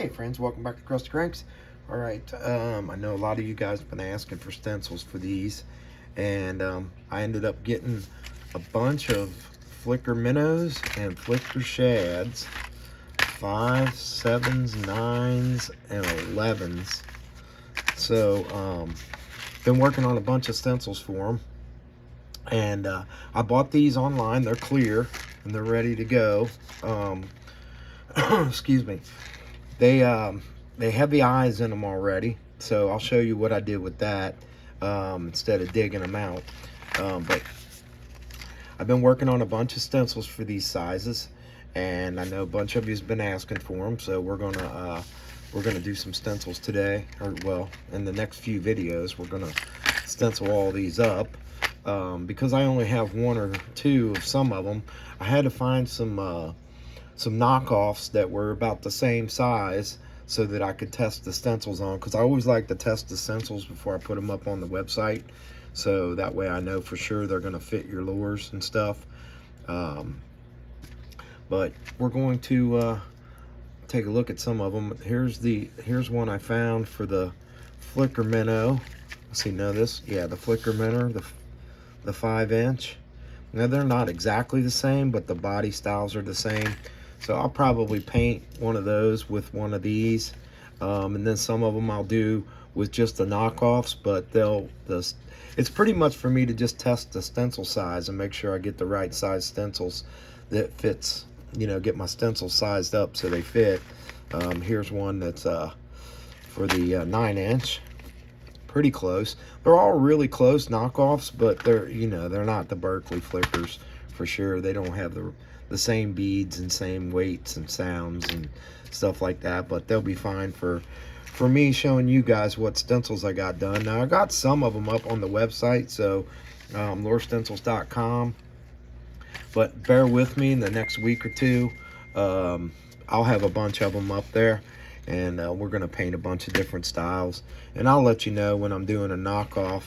Hey friends, welcome back to Crusty Cranks. Alright, I know a lot of you guys have been asking for stencils for these, and I ended up getting a bunch of Flicker Minnows and Flicker Shads, 5s, 7s, 9s, and 11s. So, been working on a bunch of stencils for them, and I bought these online. They're clear, and they're ready to go. Excuse me. They have the eyes in them already, so I'll show you what I did with that instead of digging them out. But I've been working on a bunch of stencils for these sizes, and I know a bunch of you's been asking for them, so we're gonna do some stencils today, or well, in the next few videos we're gonna stencil all these up. Because I only have one or two of some of them, I had to find some knockoffs that were about the same size so that I could test the stencils on, because I always like to test the stencils before I put them up on the website, so that way I know for sure they're going to fit your lures and stuff. But we're going to take a look at some of them. Here's one I found for the Flicker Minnow. Let's see, know this? Yeah, the Flicker Minnow, the 5-inch. Now they're not exactly the same, but the body styles are the same. So I'll probably paint one of those with one of these, and then some of them I'll do with just the knockoffs. But it's pretty much for me to just test the stencil size and make sure I get the right size stencils that fits. You know, get my stencils sized up so they fit. Here's one that's for the 9-inch. Pretty close. They're all really close knockoffs, but they're not the Berkley flickers for sure. They don't have the same beads and same weights and sounds and stuff like that, but they'll be fine for me showing you guys what stencils I got done. Now I got some of them up on the website, so lurestencils.com, but bear with me in the next week or two. I'll have a bunch of them up there, and we're going to paint a bunch of different styles, and I'll let you know when I'm doing a knockoff,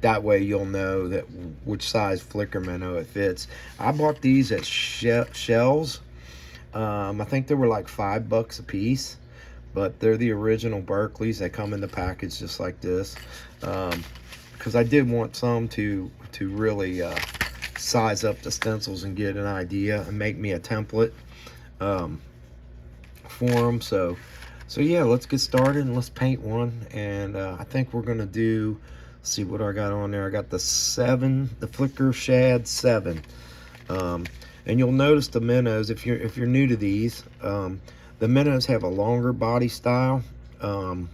that way you'll know that which size Flicker Minnow it fits. I bought these at Shells. I think they were like $5 a piece, but they're the original Berkleys. They come in the package just like this, because I did want some to really size up the stencils and get an idea and make me a template for them. So yeah, let's get started and let's paint one. And I think we're gonna do, see what I got on there. I got the Flicker Shad 7, and you'll notice the minnows, if you're new to these, the minnows have a longer body style, kind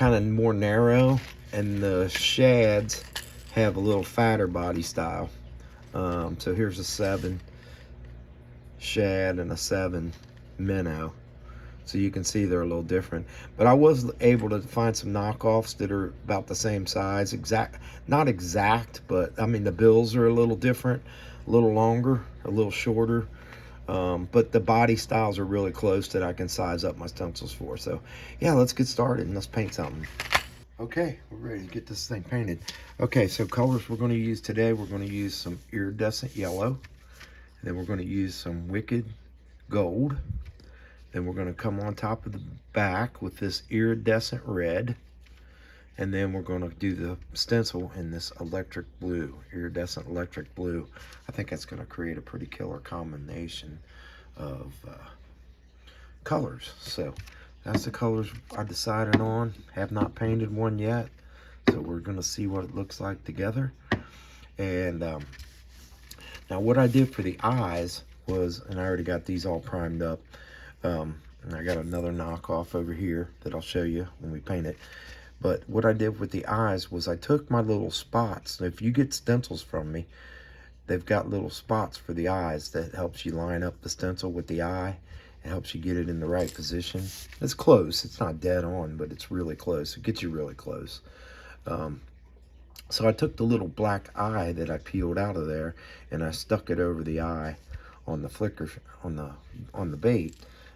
of more narrow, and the shads have a little fatter body style. So here's a 7 shad and a 7 minnow. So you can see they're a little different, but I was able to find some knockoffs that are about the same size, not exact, but I mean the bills are a little different, a little longer, a little shorter, but the body styles are really close that I can size up my stencils for. So yeah, let's get started and let's paint something. Okay, we're ready to get this thing painted. Okay, so colors we're going to use today, we're going to use some iridescent yellow, and then we're going to use some wicked gold. Then we're going to come on top of the back with this iridescent red. And then we're going to do the stencil in this electric blue, iridescent electric blue. I think that's going to create a pretty killer combination of colors. So that's the colors I decided on. Have not painted one yet, so we're going to see what it looks like together. And now what I did for the eyes was, and I already got these all primed up, and I got another knockoff over here that I'll show you when we paint it. But what I did with the eyes was I took my little spots. If you get stencils from me, they've got little spots for the eyes that helps you line up the stencil with the eye. It helps you get it in the right position. It's close. It's not dead on, but it's really close. It gets you really close. So I took the little black eye that I peeled out of there, and I stuck it over the eye on the flicker, on the bait,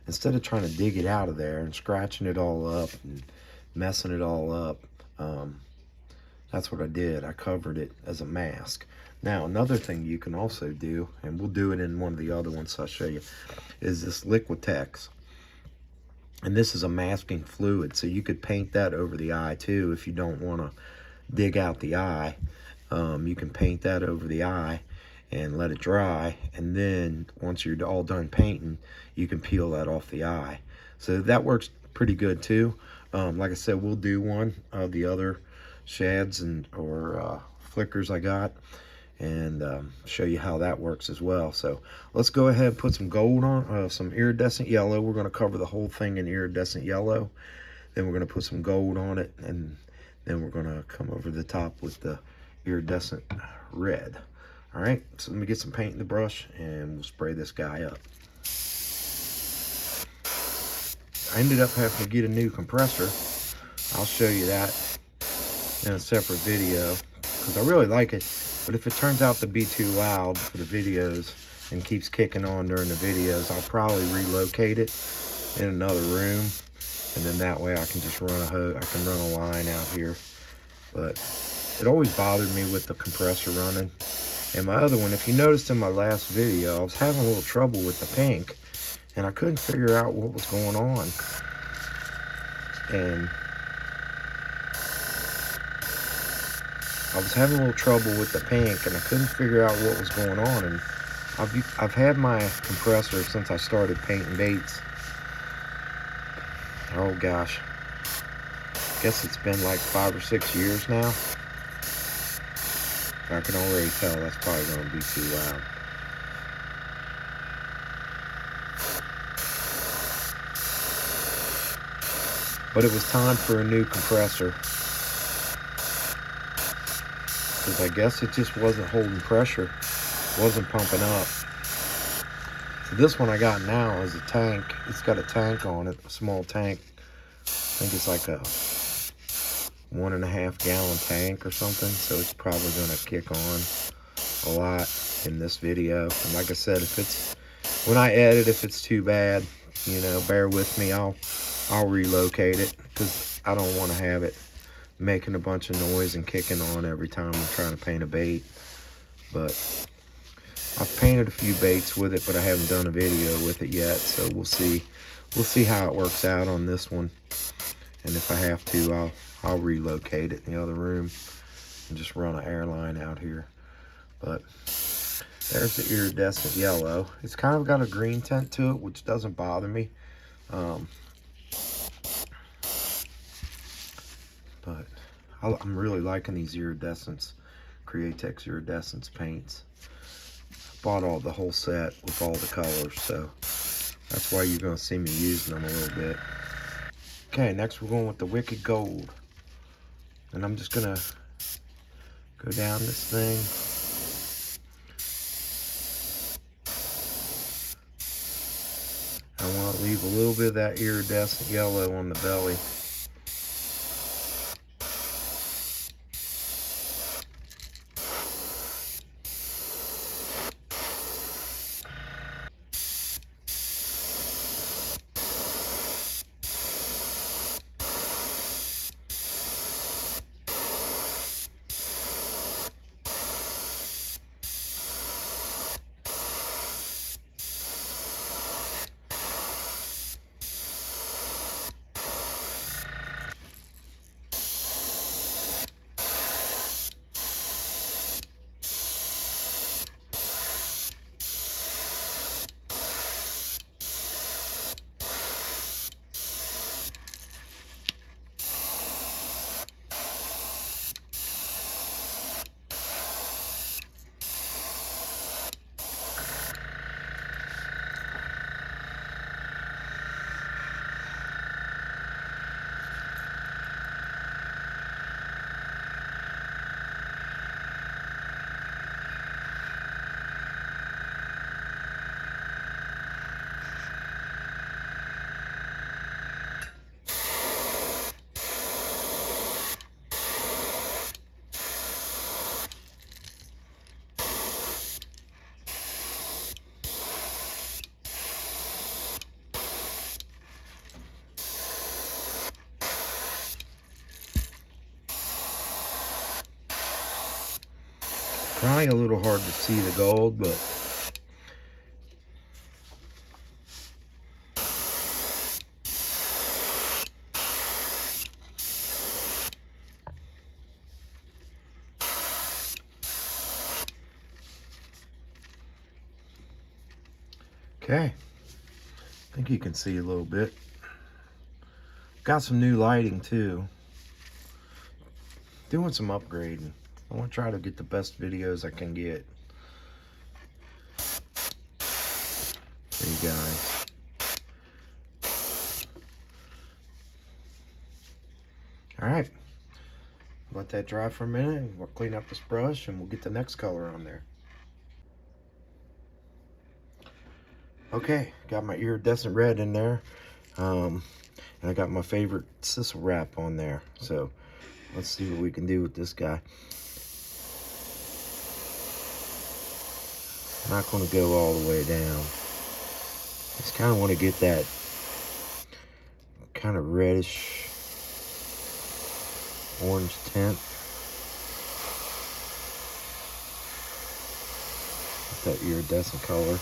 instead of trying to dig it out of there and scratching it all up and messing it all up. That's what I did. I covered it as a mask. Now, another thing you can also do, and we'll do it in one of the other ones I'll show you, is this Liquitex. And this is a masking fluid, so you could paint that over the eye too if you don't want to dig out the eye. You can paint that over the eye and let it dry, and then once you're all done painting, you can peel that off the eye. So that works pretty good too. Like I said, we'll do one of the other shads or flickers I got, and show you how that works as well. So let's go ahead and put some gold on, some iridescent yellow. We're going to cover the whole thing in iridescent yellow. Then we're going to put some gold on it, and then we're going to come over the top with the iridescent red. All right, so let me get some paint in the brush and we'll spray this guy up. I ended up having to get a new compressor. I'll show you that in a separate video because I really like it. But if it turns out to be too loud for the videos and keeps kicking on during the videos, I'll probably relocate it in another room, and then that way I can just run a hose. I can run a line out here. But it always bothered me with the compressor running. And my other one, if you noticed in my last video, I was having a little trouble with the pink, and I couldn't figure out what was going on. And I was having a little trouble with the pink, and I couldn't figure out what was going on. And I've had my compressor since I started painting baits. Oh gosh, I guess it's been like 5 or 6 years now. I can already tell that's probably going to be too loud. But it was time for a new compressor, because I guess it just wasn't holding pressure, wasn't pumping up. So this one I got now is a tank. It's got a tank on it, a small tank. I think it's like a 1.5 gallon tank or something, so it's probably going to kick on a lot in this video. And like I said, when I edit, if it's too bad, you know, bear with me. I'll relocate it, because I don't want to have it making a bunch of noise and kicking on every time I'm trying to paint a bait. But I've painted a few baits with it, but I haven't done a video with it yet, so we'll see how it works out on this one. And if I have to, I'll relocate it in the other room and just run an airline out here. But there's the iridescent yellow. It's kind of got a green tint to it, which doesn't bother me. But I'm really liking these iridescents, Createx iridescents paints. I bought the whole set with all the colors, so that's why you're going to see me using them a little bit. Okay, next we're going with the Wicked Gold. And I'm just going to go down this thing. I want to leave a little bit of that iridescent yellow on the belly. Probably a little hard to see the gold, but okay. I think you can see a little bit. Got some new lighting too. Doing some upgrading. I want to try to get the best videos I can get for you guys. Alright. Let that dry for a minute. We'll clean up this brush and we'll get the next color on there. Okay, got my iridescent red in there. And I got my favorite Sisal wrap on there. So let's see what we can do with this guy. I'm not going to go all the way down. Just kind of want to get that kind of reddish orange tint. With that iridescent color.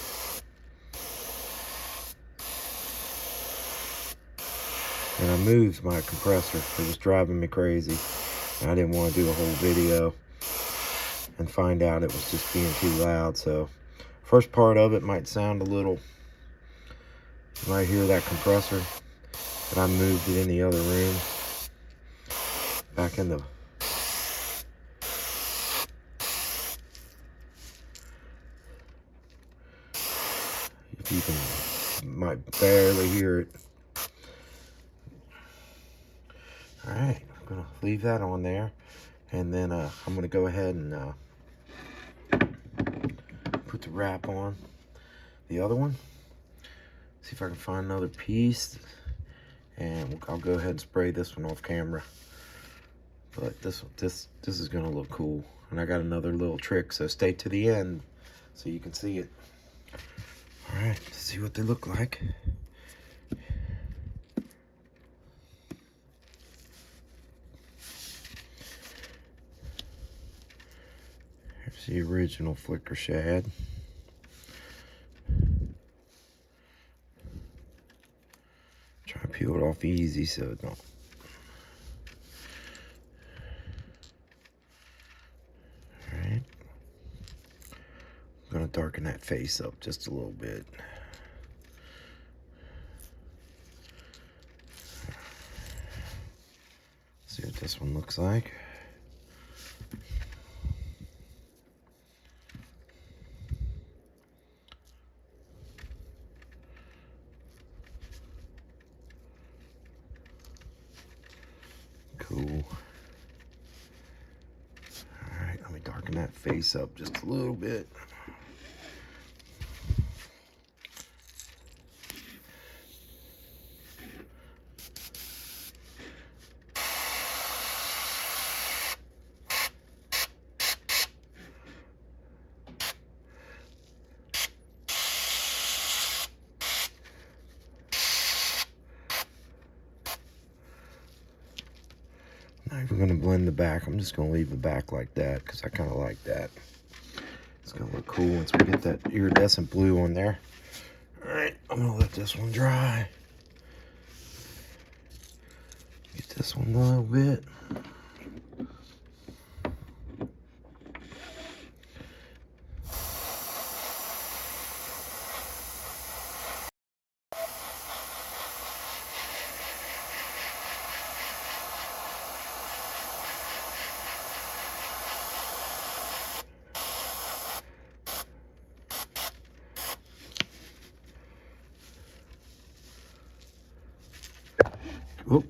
And I moved my compressor. It was driving me crazy. I didn't want to do a whole video and find out it was just being too loud. So first part of it might sound a little, you might hear that compressor, but I moved it in the other room, back in the if you can, might barely hear it. Alright, I'm going to leave that on there, and then I'm going to go ahead and put the wrap on the other one. See if I can find another piece, and I'll go ahead and spray this one off camera. But this is going to look cool, and I got another little trick, so stay to the end so you can see it. Alright, let's see what they look like. Here's the original Flicker Shad. Try to peel it off easy so it don't. Alright. I'm gonna darken that face up just a little bit. See what this one looks like. Cool. Alright, let me darken that face up just a little bit. Now if we're going to blend the back, I'm just going to leave the back like that because I kind of like that. It's going to look cool once we get that iridescent blue on there. Alright, I'm going to let this one dry. Get this one a little bit. Oh,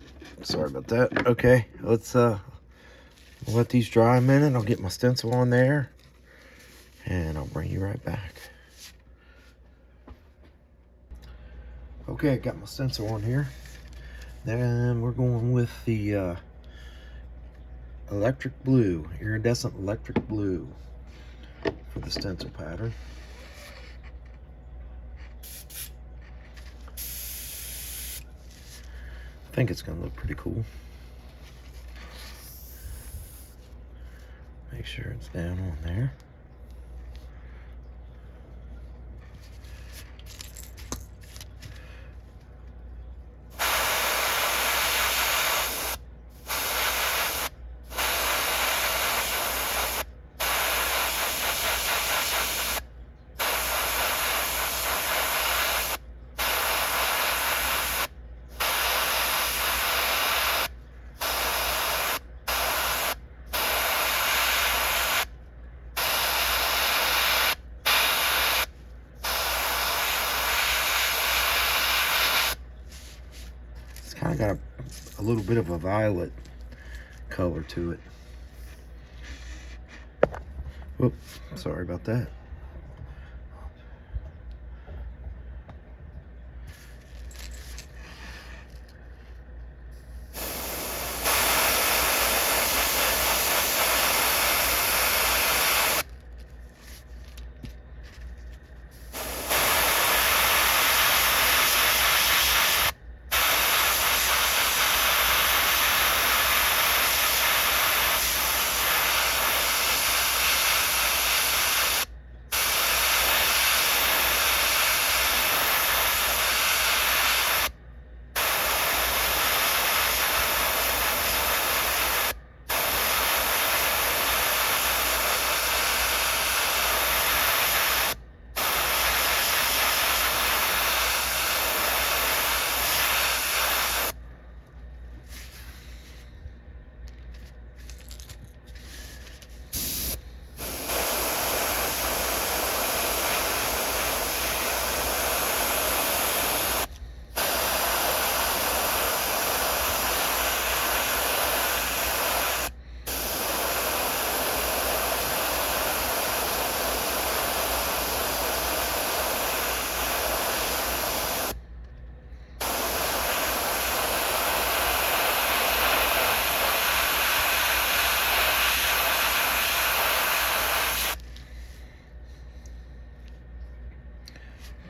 sorry about that. Okay, let's let these dry a minute. I'll get my stencil on there and I'll bring you right back. Okay, got my stencil on here. Then we're going with the electric blue, iridescent electric blue for the stencil pattern. I think it's going to look pretty cool. Make sure it's down on there. of got a little bit of a violet color to it. Whoop, sorry about that.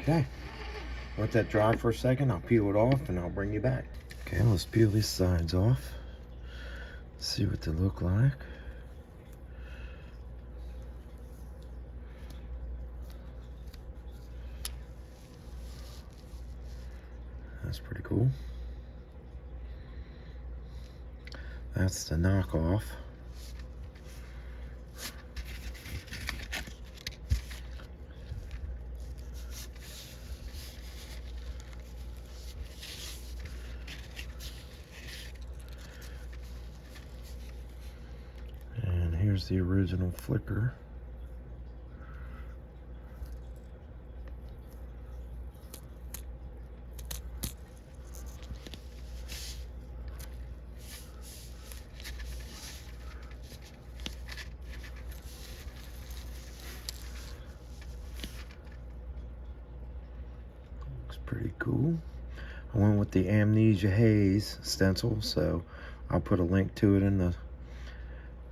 Okay, let that dry for a second. I'll peel it off and I'll bring you back. Okay, let's peel these sides off. See what they look like. That's pretty cool. That's the knockoff. Here's the original flicker. Looks pretty cool. I went with the Amnesia Haze stencil, so I'll put a link to it in the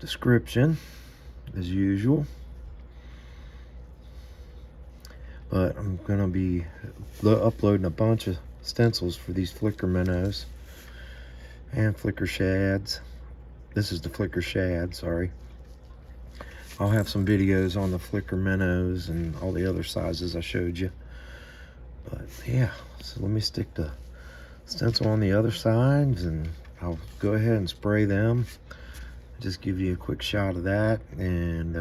description as usual. But I'm gonna be uploading a bunch of stencils for these flicker minnows and flicker shads. This is the flicker shad, sorry. I'll have some videos on the flicker minnows and all the other sizes I showed you. But yeah, so let me stick the stencil on the other sides and I'll go ahead and spray them. Just give you a quick shot of that, and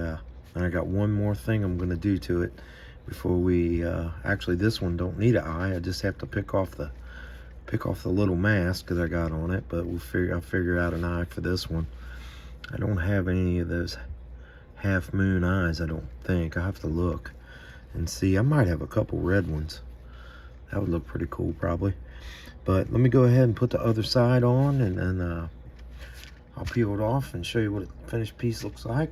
I got one more thing I'm going to do to it before we actually, this one don't need an eye. I just have to pick off the little mask that I got on it, but I'll figure out an eye for this one. I don't have any of those half moon eyes, I don't think. I have to look and see. I might have a couple red ones. That would look pretty cool probably. But let me go ahead and put the other side on, and then I'll peel it off and show you what a finished piece looks like.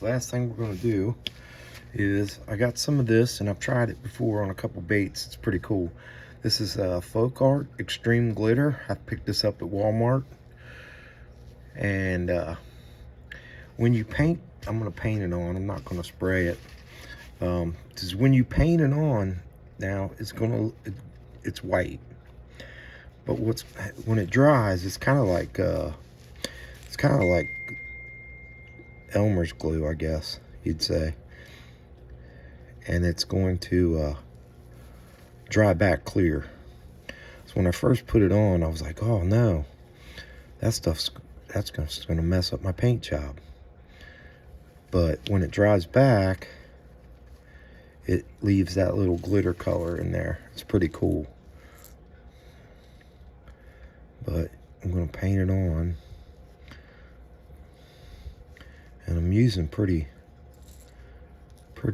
Last thing we're going to do is, I got some of this and I've tried it before on a couple baits. It's pretty cool. This is FolkArt Extreme Glitter. I picked this up at Walmart, and when you paint, I'm gonna paint it on, I'm not gonna spray it. Because when you paint it on, now it's white. But when it dries, it's kind of like Elmer's glue, I guess you'd say. And it's going to dry back clear. So when I first put it on, I was like, oh no, that's gonna mess up my paint job. But when it dries back, it leaves that little glitter color in there. It's pretty cool. But I'm gonna paint it on, and I'm using pretty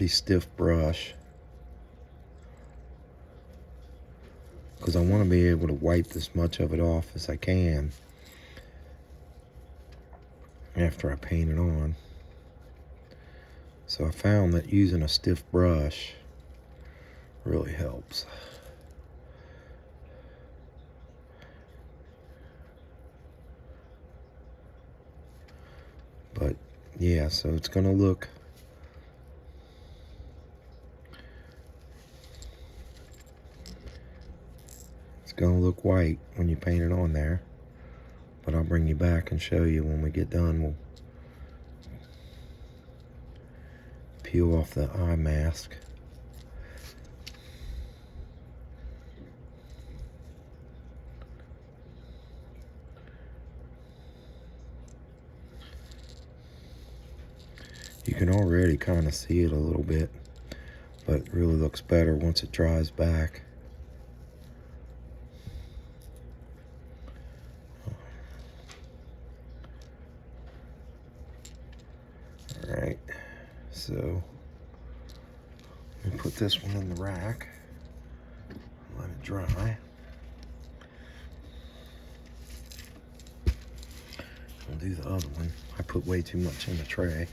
stiff brush because I want to be able to wipe as much of it off as I can after I paint it on. So I found that using a stiff brush really helps. But yeah, so it's gonna look white when you paint it on there. But I'll bring you back and show you when we get done. We'll peel off the eye mask. You can already kind of see it a little bit, but it really looks better once it dries back. Alright, so let me put this one in the rack, let it dry. I'll do the other one. I put way too much in the tray.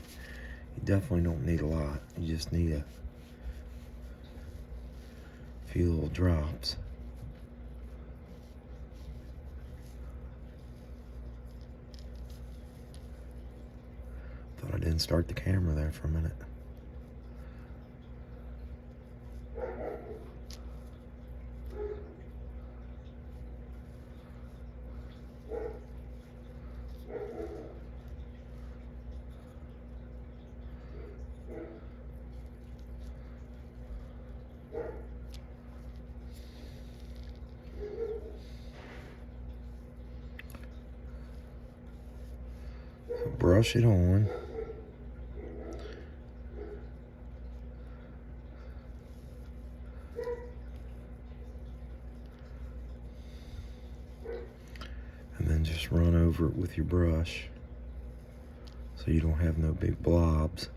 You definitely don't need a lot. You just need a few little drops. Thought I didn't start the camera there for a minute. Brush it on. And then just run over it with your brush so you don't have no big blobs.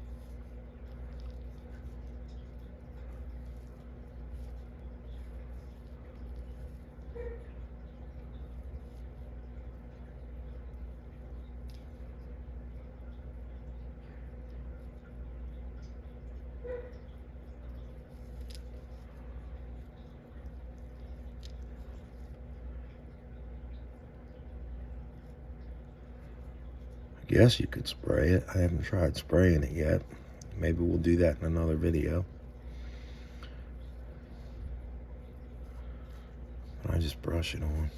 I guess you could spray it. I haven't tried spraying it yet. Maybe we'll do that in another video. I just brush it on.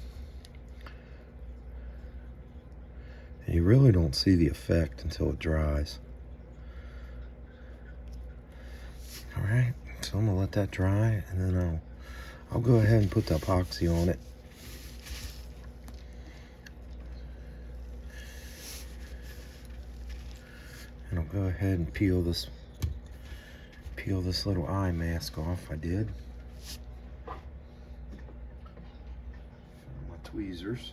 And you really don't see the effect until it dries. Alright, so I'm gonna let that dry, and then I'll go ahead and put the epoxy on it. And I'll go ahead and peel this little eye mask off I did. My tweezers.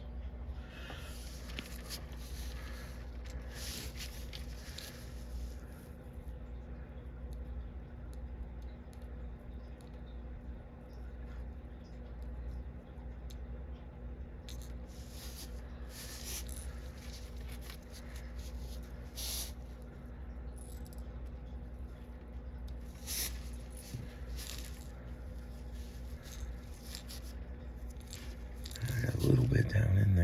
A little bit down in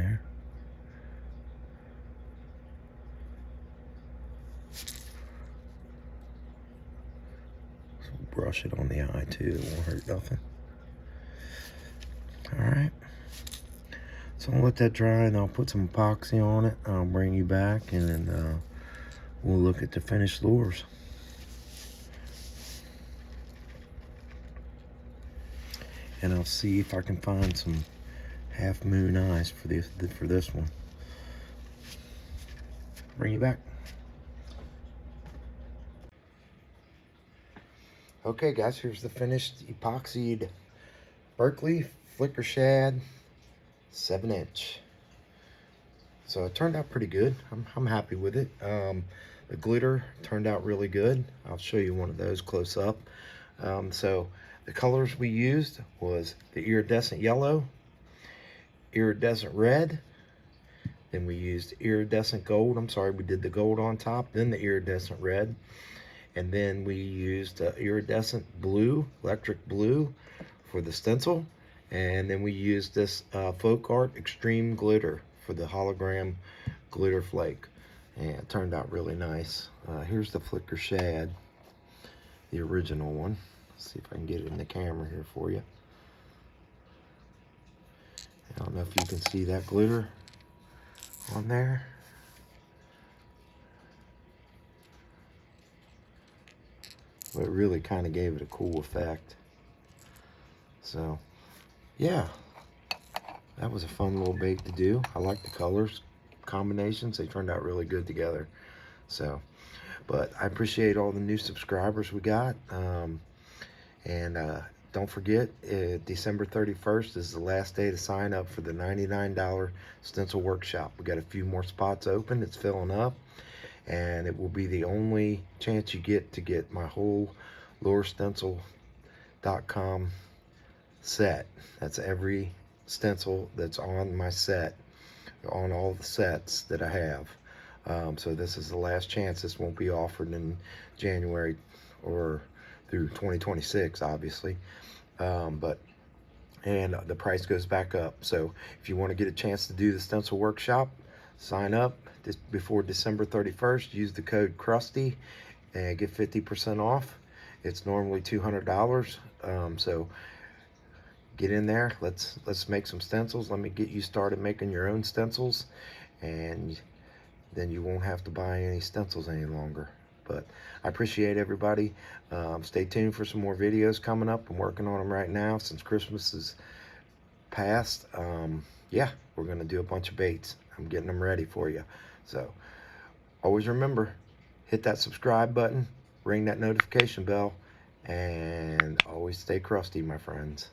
brush it on the eye too. It won't hurt nothing. Alright. So I'll let that dry and I'll put some epoxy on it. I'll bring you back and then we'll look at the finished lures. And I'll see if I can find some half moon eyes for this one. Bring you back. Okay guys, here's the finished epoxied Berkley Flicker Shad 7-inch. So it turned out pretty good. I'm happy with it. The glitter turned out really good. I'll show you one of those close up. So the colors we used was the iridescent yellow, iridescent red, then we used iridescent gold. I'm sorry, we did the gold on top, then the iridescent red, and then we used iridescent blue, electric blue for the stencil, and then we used this FolkArt Extreme Glitter for the hologram glitter flake, and it turned out really nice. Here's the Flicker Shad, the original one. Let's see if I can get it in the camera here for you. I don't know if you can see that glitter on there. But it really kind of gave it a cool effect. So, yeah, that was a fun little bait to do. I like the colors combinations. They turned out really good together. So, but I appreciate all the new subscribers we got. Don't forget, December 31st is the last day to sign up for the $99 stencil workshop. We got a few more spots open. It's filling up, and it will be the only chance you get to get my whole LureStencil.com set. That's every stencil that's on my set, on all the sets that I have. So this is the last chance. This won't be offered in January or through 2026, obviously. The price goes back up. So if you want to get a chance to do the stencil workshop, sign up before December 31st. Use the code Crusty and get 50% off. It's normally $200. So get in there. Let's make some stencils. Let me get you started making your own stencils, and then you won't have to buy any stencils any longer. But I appreciate everybody. Stay tuned for some more videos coming up. I'm working on them right now since Christmas is past. Yeah, we're going to do a bunch of baits. I'm getting them ready for you. So always remember, hit that subscribe button, ring that notification bell, and always stay crusty, my friends.